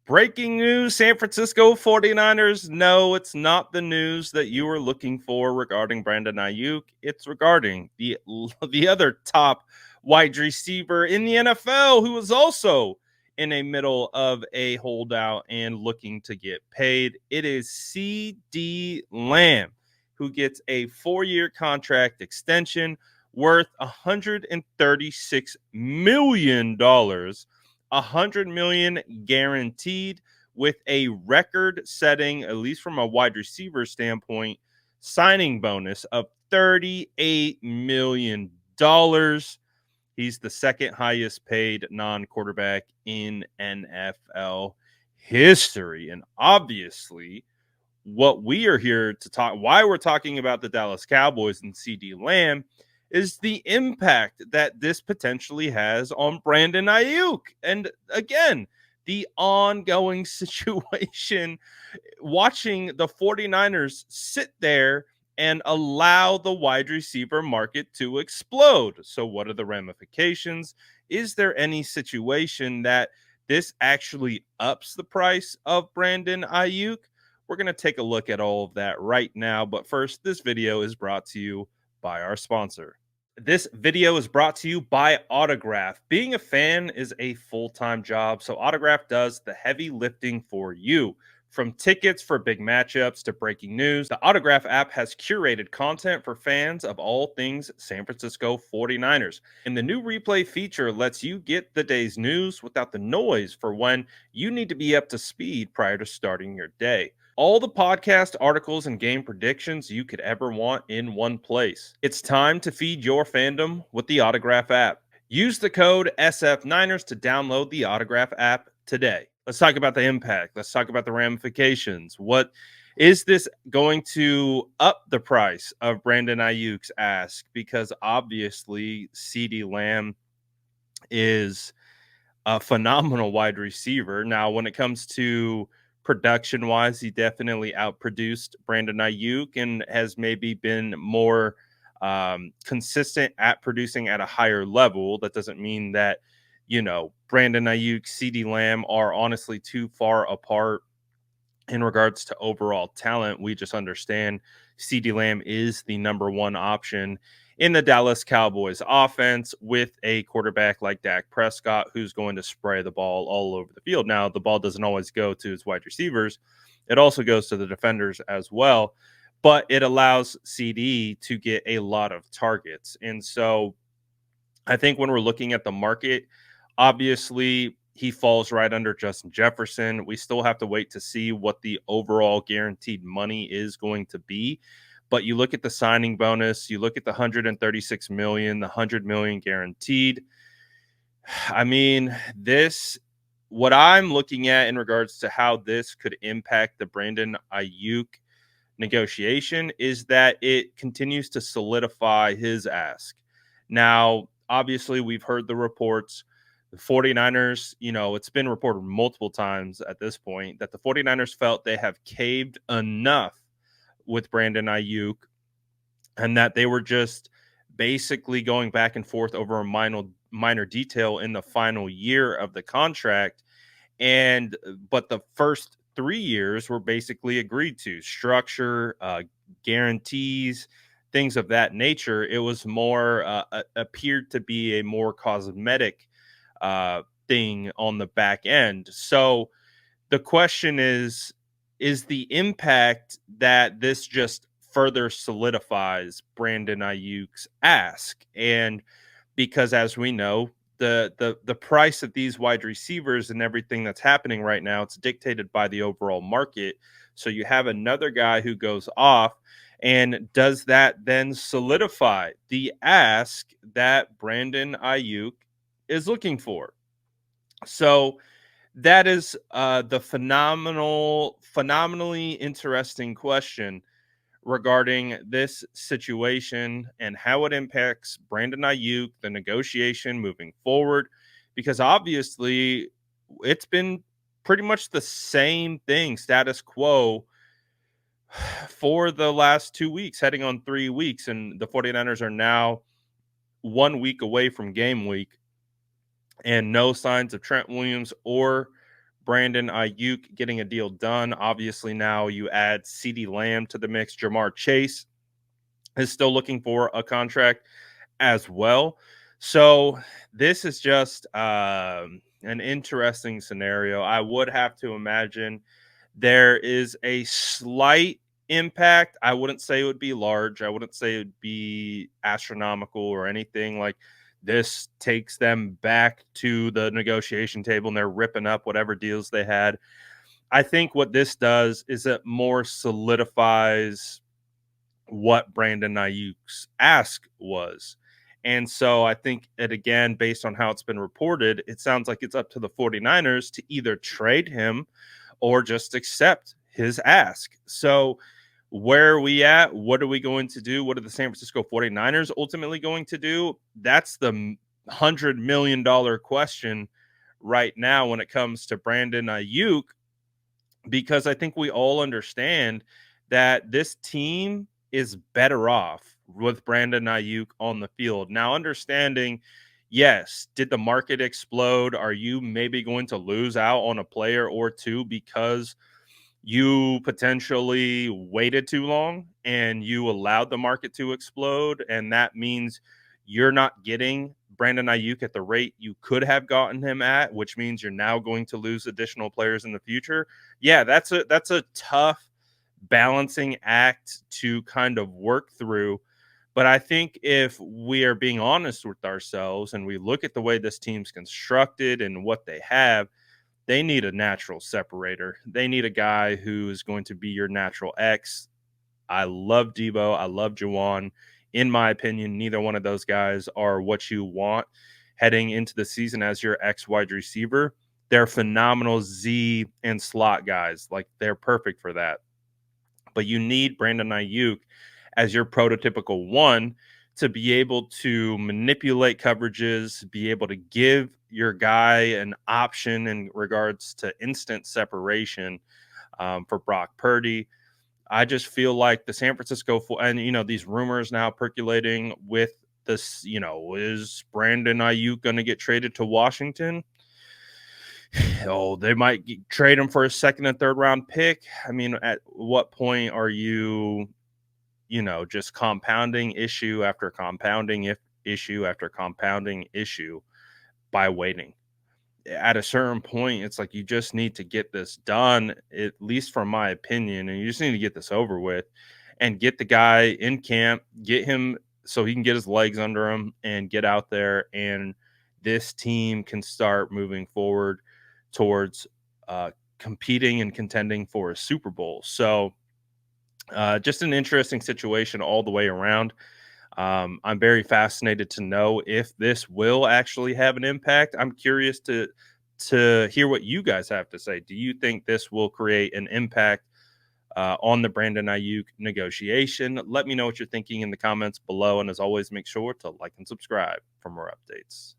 Breaking news, San Francisco 49ers. No, it's not the news that you were looking for regarding Brandon Aiyuk. It's regarding the other top wide receiver in the NFL who is also in a middle of a holdout and looking to get paid. It is Ceedee Lamb who gets a 4-year contract extension worth $136 million. $100 million guaranteed with a record-setting, at least from a wide receiver standpoint, signing bonus of $38 million. He's the second highest paid non-quarterback in NFL history. And obviously, what we are here to talk, why we're talking about the Dallas Cowboys and Ceedee Lamb, is the impact that this potentially has on Brandon Aiyuk. And again, the ongoing situation, watching the 49ers sit there and allow the wide receiver market to explode. So, what are the ramifications? Is there any situation that this actually ups the price of Brandon Aiyuk? We're going to take a look at all of that right now. But first, this video is brought to you by our sponsor. This video is brought to you by Autograph. Being a fan is a full-time job, so Autograph does the heavy lifting for you. From tickets for big matchups to breaking news, the Autograph app has curated content for fans of all things San Francisco 49ers. And the new replay feature lets you get the day's news without the noise for when you need to be up to speed prior to starting your day. All the podcast articles and game predictions you could ever want in one place. It's time to feed your fandom with the Autograph app. Use the code SF9ers to download the Autograph app today. Let's talk about the impact. Let's talk about the ramifications. What is this going to up the price of Brandon Aiyuk's ask? Because obviously, Ceedee Lamb is a phenomenal wide receiver. Now, when it comes to production wise, he definitely outproduced Brandon Aiyuk and has maybe been more consistent at producing at a higher level. That doesn't mean that, Brandon Aiyuk, Ceedee Lamb are honestly too far apart in regards to overall talent. We just understand Ceedee Lamb is the number one option in the Dallas Cowboys offense with a quarterback like Dak Prescott, who's going to spray the ball all over the field. Now, the ball doesn't always go to his wide receivers. It also goes to the defenders as well, but it allows CD to get a lot of targets. And so I think when we're looking at the market, obviously he falls right under Justin Jefferson. We still have to wait to see what the overall guaranteed money is going to be. But you look at the signing bonus, you look at the 136 million, the 100 million guaranteed. I mean, what I'm looking at in regards to how this could impact the Brandon Aiyuk negotiation is that it continues to solidify his ask. Now, obviously, we've heard the reports. The 49ers, it's been reported multiple times at this point that the 49ers felt they have caved enough with Brandon Aiyuk and that they were just basically going back and forth over a minor detail in the final year of the contract. But the first 3 years were basically agreed to: structure, guarantees, things of that nature. It was more appeared to be a more cosmetic thing on the back end. So the question is the impact that this just further solidifies Brandon Aiyuk's ask? And because, as we know, the price of these wide receivers and everything that's happening right now, it's dictated by the overall market. So you have another guy who goes off, and does that then solidify the ask that Brandon Aiyuk is looking for? So that is the phenomenally interesting question regarding this situation and how it impacts Brandon Aiyuk, the negotiation moving forward, because obviously it's been pretty much the same thing, status quo, for the last 2 weeks, heading on 3 weeks, and the 49ers are now 1 week away from game week, and no signs of Trent Williams or Brandon Aiyuk getting a deal done. Obviously, now you add Ceedee Lamb to the mix. Jamar Chase is still looking for a contract as well. So this is just an interesting scenario. I would have to imagine there is a slight impact. I wouldn't say it would be large. I wouldn't say it would be astronomical or anything. Like, this takes them back to the negotiation table and they're ripping up whatever deals they had. I think what this does is it more solidifies what Brandon Aiyuk's ask was. And so I think it, again, based on how it's been reported, it sounds like it's up to the 49ers to either trade him or just accept his ask. So where are we at? What are we going to do? What are the San Francisco 49ers ultimately going to do? That's the $100 million question right now when it comes to Brandon Aiyuk, because I think we all understand that this team is better off with Brandon Aiyuk on the field. Now, understanding, yes, did the market explode? Are you maybe going to lose out on a player or two because you potentially waited too long and you allowed the market to explode? And that means you're not getting Brandon Aiyuk at the rate you could have gotten him at, which means you're now going to lose additional players in the future. Yeah, that's a tough balancing act to kind of work through. But I think if we are being honest with ourselves and we look at the way this team's constructed and what they need a natural separator. They need a guy who is going to be your natural X. I love Debo. I love Jawan. In my opinion, neither one of those guys are what you want heading into the season as your X wide receiver. They're phenomenal Z and slot guys. Like, they're perfect for that. But you need Brandon Aiyuk as your prototypical one to be able to manipulate coverages, be able to give your guy an option in regards to instant separation for Brock Purdy. I just feel like the San Francisco and these rumors now percolating with this, is Brandon Aiyuk going to get traded to Washington? Oh, they might trade him for a second and third round pick. I mean, at what point are you, just compounding issue after compounding issue after compounding issue by waiting? At a certain point, it's like you just need to get this done, at least from my opinion, and you just need to get this over with and get the guy in camp, get him so he can get his legs under him and get out there, and this team can start moving forward towards competing and contending for a Super Bowl. So just an interesting situation all the way around. I'm very fascinated to know if this will actually have an impact. I'm curious to hear what you guys have to say. Do you think this will create an impact on the Brandon Aiyuk negotiation? Let me know what you're thinking in the comments below. And as always, make sure to like and subscribe for more updates.